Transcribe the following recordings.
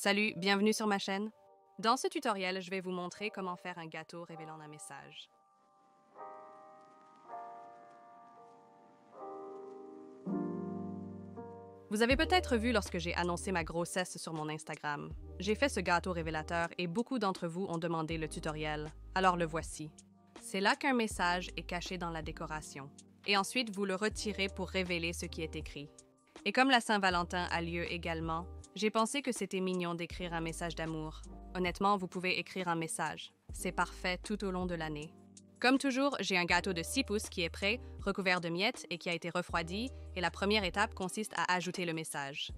Salut, bienvenue sur ma chaîne. Dans ce tutoriel, je vais vous montrer comment faire un gâteau révélant un message. Vous avez peut-être vu lorsque j'ai annoncé ma grossesse sur mon Instagram. J'ai fait ce gâteau révélateur et beaucoup d'entre vous ont demandé le tutoriel, alors le voici. C'est là qu'un message est caché dans la décoration. Et ensuite, vous le retirez pour révéler ce qui est écrit. Et comme la Saint-Valentin a lieu également, j'ai pensé que c'était mignon d'écrire un message d'amour. Honnêtement, vous pouvez écrire un message. C'est parfait tout au long de l'année. Comme toujours, j'ai un gâteau de 6 pouces qui est prêt, recouvert de miettes et qui a été refroidi, et la première étape consiste à ajouter le message.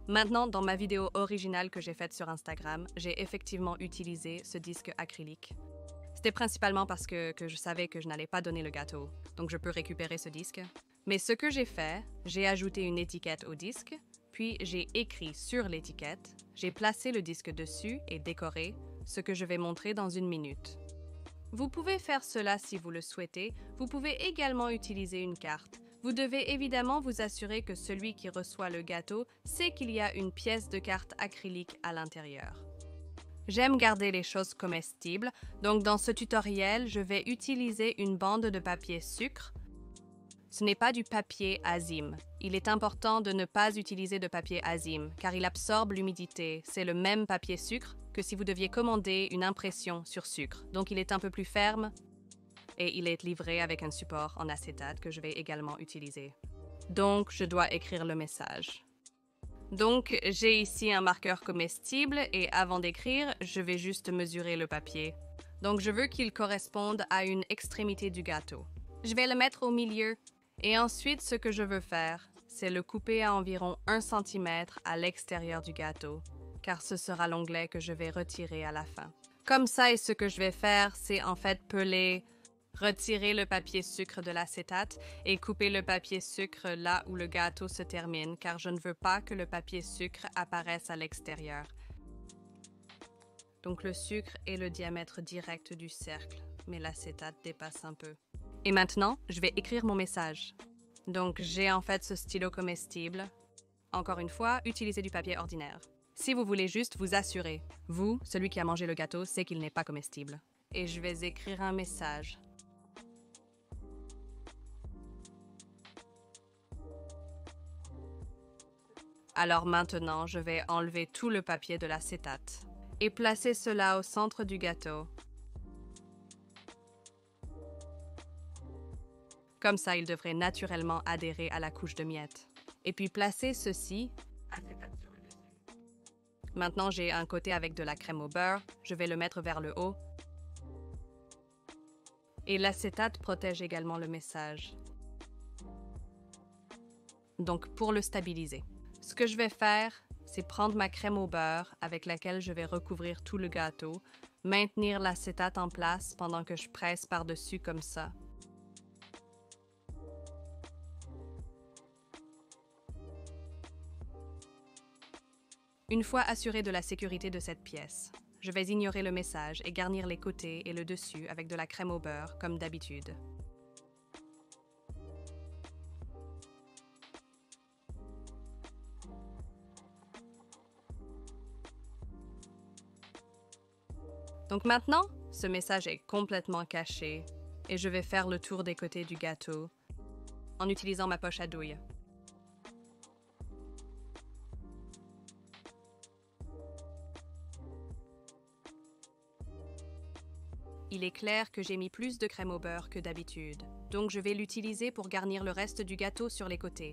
Maintenant, dans ma vidéo originale que j'ai faite sur Instagram, j'ai effectivement utilisé ce disque acrylique. C'était principalement parce que je savais que je n'allais pas donner le gâteau, donc je peux récupérer ce disque. Mais ce que j'ai fait, j'ai ajouté une étiquette au disque, puis j'ai écrit sur l'étiquette, j'ai placé le disque dessus et décoré, ce que je vais montrer dans une minute. Vous pouvez faire cela si vous le souhaitez. Vous pouvez également utiliser une carte. Vous devez évidemment vous assurer que celui qui reçoit le gâteau sait qu'il y a une pièce de carte acrylique à l'intérieur. J'aime garder les choses comestibles, donc dans ce tutoriel, je vais utiliser une bande de papier sucre. Ce n'est pas du papier azime. Il est important de ne pas utiliser de papier azime, car il absorbe l'humidité. C'est le même papier sucre que si vous deviez commander une impression sur sucre. Donc il est un peu plus ferme et il est livré avec un support en acétate que je vais également utiliser. Donc je dois écrire le message. Donc j'ai ici un marqueur comestible et avant d'écrire, je vais juste mesurer le papier. Donc je veux qu'il corresponde à une extrémité du gâteau. Je vais le mettre au milieu. Et ensuite, ce que je veux faire, c'est le couper à environ 1 cm à l'extérieur du gâteau, car ce sera l'onglet que je vais retirer à la fin. Comme ça, et ce que je vais faire, c'est en fait peler, retirer le papier sucre de l'acétate et couper le papier sucre là où le gâteau se termine, car je ne veux pas que le papier sucre apparaisse à l'extérieur. Donc le sucre est le diamètre direct du cercle, mais l'acétate dépasse un peu. Et maintenant, je vais écrire mon message. Donc, j'ai en fait ce stylo comestible. Encore une fois, utilisez du papier ordinaire. Si vous voulez juste vous assurer, vous, celui qui a mangé le gâteau, sait qu'il n'est pas comestible. Et je vais écrire un message. Alors maintenant, je vais enlever tout le papier de l'acétate et placer cela au centre du gâteau. Comme ça, il devrait naturellement adhérer à la couche de miettes. Et puis placer ceci. Maintenant, j'ai un côté avec de la crème au beurre. Je vais le mettre vers le haut. Et l'acétate protège également le message. Donc, pour le stabiliser, ce que je vais faire, c'est prendre ma crème au beurre avec laquelle je vais recouvrir tout le gâteau, maintenir l'acétate en place pendant que je presse par-dessus comme ça. Une fois assuré de la sécurité de cette pièce, je vais ignorer le message et garnir les côtés et le dessus avec de la crème au beurre, comme d'habitude. Donc maintenant, ce message est complètement caché et je vais faire le tour des côtés du gâteau en utilisant ma poche à douille. Il est clair que j'ai mis plus de crème au beurre que d'habitude, donc je vais l'utiliser pour garnir le reste du gâteau sur les côtés.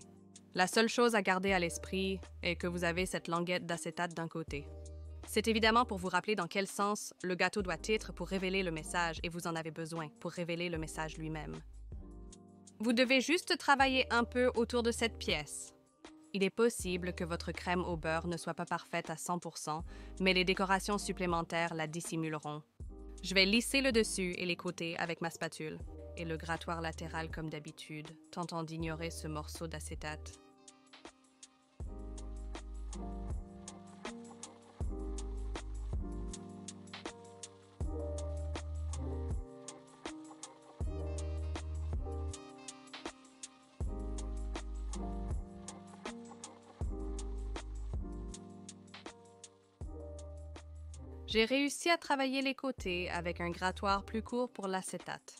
La seule chose à garder à l'esprit est que vous avez cette languette d'acétate d'un côté. C'est évidemment pour vous rappeler dans quel sens le gâteau doit être pour révéler le message et vous en avez besoin pour révéler le message lui-même. Vous devez juste travailler un peu autour de cette pièce. Il est possible que votre crème au beurre ne soit pas parfaite à 100%, mais les décorations supplémentaires la dissimuleront. Je vais lisser le dessus et les côtés avec ma spatule et le grattoir latéral comme d'habitude, tentant d'ignorer ce morceau d'acétate. J'ai réussi à travailler les côtés avec un grattoir plus court pour l'acétate.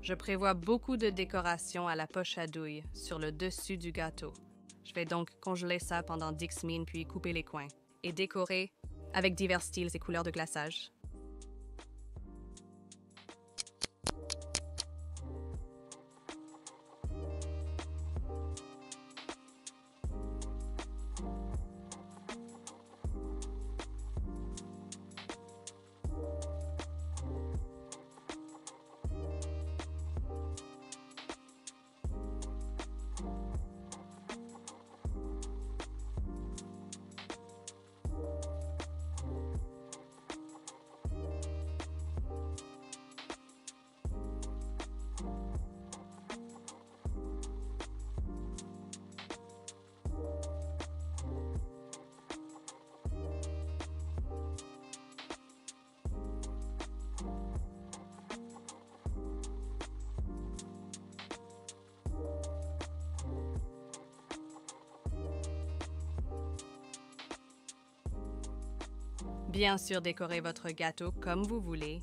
Je prévois beaucoup de décorations à la poche à douille sur le dessus du gâteau. Je vais donc congeler ça pendant 10 semaines puis couper les coins et décorer avec divers styles et couleurs de glaçage. Bien sûr, décorez votre gâteau comme vous voulez.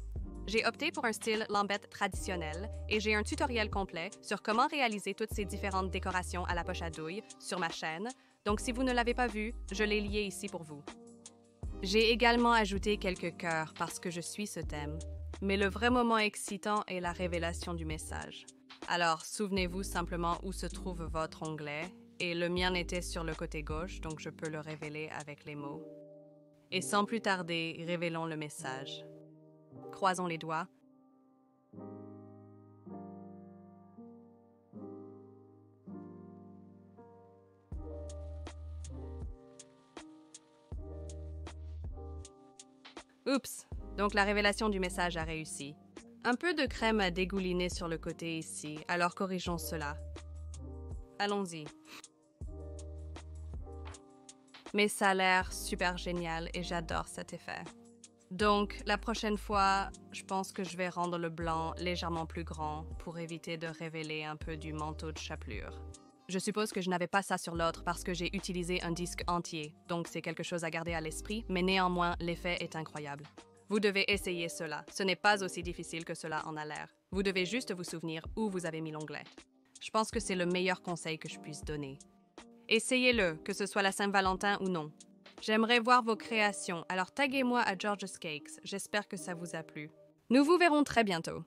J'ai opté pour un style lambettes traditionnel et j'ai un tutoriel complet sur comment réaliser toutes ces différentes décorations à la poche à douille sur ma chaîne, donc si vous ne l'avez pas vu, je l'ai lié ici pour vous. J'ai également ajouté quelques cœurs parce que je suis ce thème, mais le vrai moment excitant est la révélation du message. Alors, souvenez-vous simplement où se trouve votre onglet, et le mien était sur le côté gauche, donc je peux le révéler avec les mots. Et sans plus tarder, révélons le message. Croisons les doigts. Oups! Donc la révélation du message a réussi. Un peu de crème a dégouliné sur le côté ici, alors corrigeons cela. Allons-y. Mais ça a l'air super génial et j'adore cet effet. Donc, la prochaine fois, je pense que je vais rendre le blanc légèrement plus grand pour éviter de révéler un peu du manteau de chapelure. Je suppose que je n'avais pas ça sur l'autre parce que j'ai utilisé un disque entier, donc c'est quelque chose à garder à l'esprit, mais néanmoins, l'effet est incroyable. Vous devez essayer cela. Ce n'est pas aussi difficile que cela en a l'air. Vous devez juste vous souvenir où vous avez mis l'onglet. Je pense que c'est le meilleur conseil que je puisse donner. Essayez-le, que ce soit la Saint-Valentin ou non. J'aimerais voir vos créations, alors taguez-moi à George's Cakes. J'espère que ça vous a plu. Nous vous verrons très bientôt.